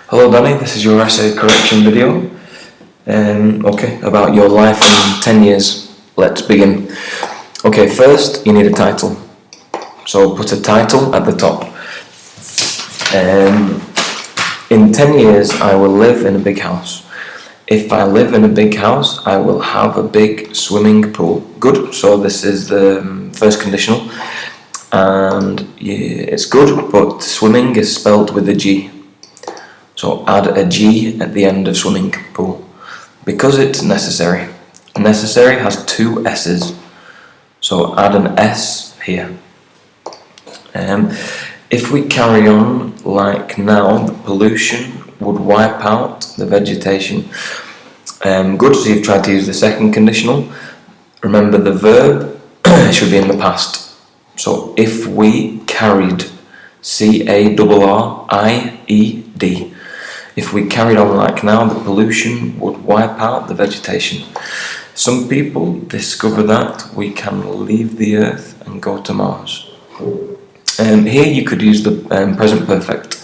Hello Danny, this is your essay correction video. About your life in 10 years. Let's begin. Okay, first you need a title. So put a title at the top. In 10 years I will live in a big house. If I live in a big house, I will have a big swimming pool. Good, so this is the first conditional. And yeah, it's good, but swimming is spelled with a G. So add a G at the end of swimming pool, because it's necessary. Necessary has two S's, so add an S here. If we carry on like now, the pollution would wipe out the vegetation. Good, so you've tried to use the second conditional. Remember the verb should be in the past. So if we carried, carried, if we carried on like now, the pollution would wipe out the vegetation. Some people discover that we can leave the earth and go to Mars. Here you could use the present perfect.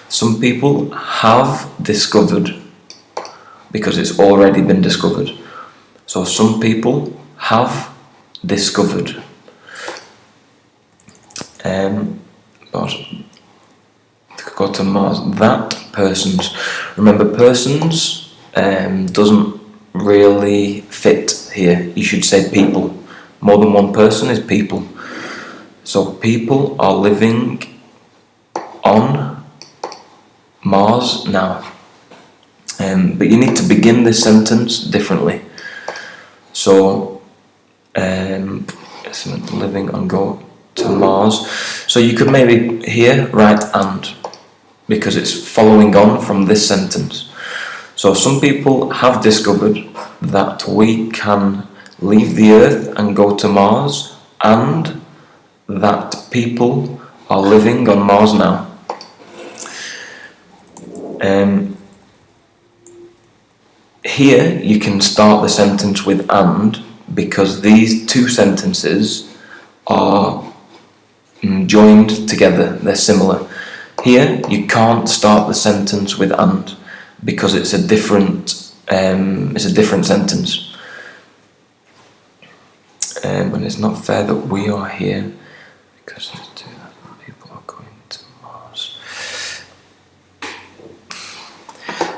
Some people have discovered, because it's already been discovered. So some people have discovered. But go to Mars. That persons. Remember, persons doesn't really fit here. You should say people. More than one person is people. So people are living on Mars now. But you need to begin this sentence differently. So living on go to Mars. So you could maybe here write and, because it's following on from this sentence. So some people have discovered that we can leave the earth and go to Mars, and that people are living on Mars now. Here you can start the sentence with and, because these two sentences are joined together, they're similar. Here you can't start the sentence with and, because it's a different sentence. And it's not fair that we are here because people are going to Mars.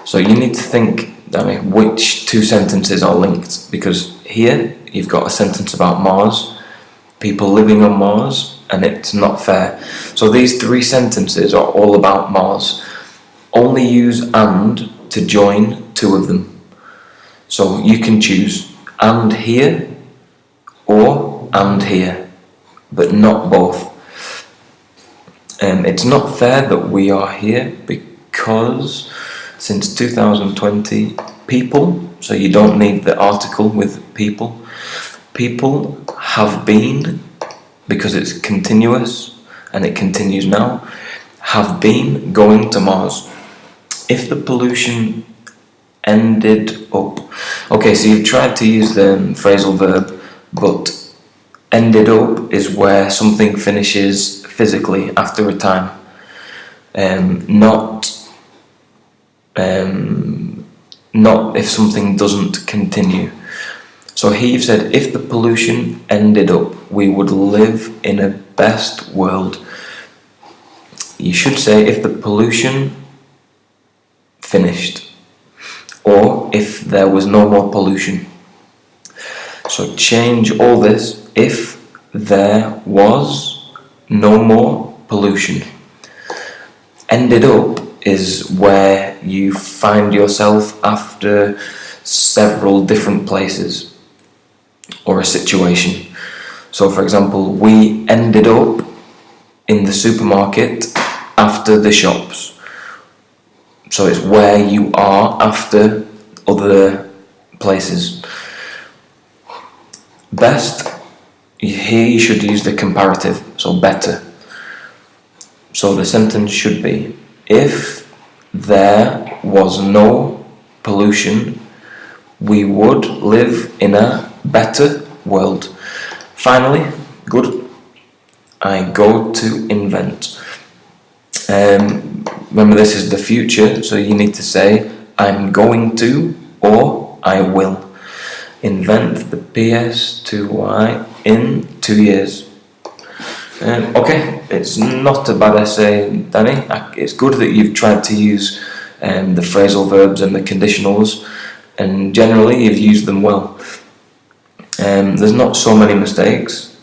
So you need to think, which two sentences are linked, because here you've got a sentence about Mars, people living on Mars, and it's not fair. So these three sentences are all about Mars. Only use and to join two of them. So you can choose and here or and here, but not both. It's not fair that we are here because since 2020, people, so you don't need the article with people have been, because it's continuous and it continues now, have been going to Mars. If the pollution ended up, okay, so you've tried to use the phrasal verb, but ended up is where something finishes physically after a time, not if something doesn't continue. So here you've said, if the pollution ended up, we would live in a best world. You should say, if the pollution finished, or if there was no more pollution. So change all this, if there was no more pollution. Ended up is where you find yourself after several different places or a situation. So for example, we ended up in the supermarket after the shops. So it's where you are after other places. Best, here you should use the comparative, so better. So the sentence should be, if there was no pollution, we would live in a better world. Finally, good, I go to invent. remember this is the future, so you need to say I'm going to or I will. Invent the PS2Y in 2 years. Okay, it's not a bad essay, Danny. It's good that you've tried to use the phrasal verbs and the conditionals, and generally you've used them well. There's not so many mistakes.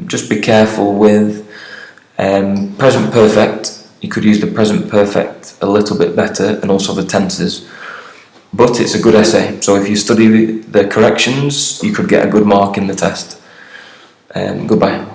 Just be careful with present perfect. You could use the present perfect a little bit better, and also the tenses. But it's a good essay, so if you study the corrections, you could get a good mark in the test. Goodbye.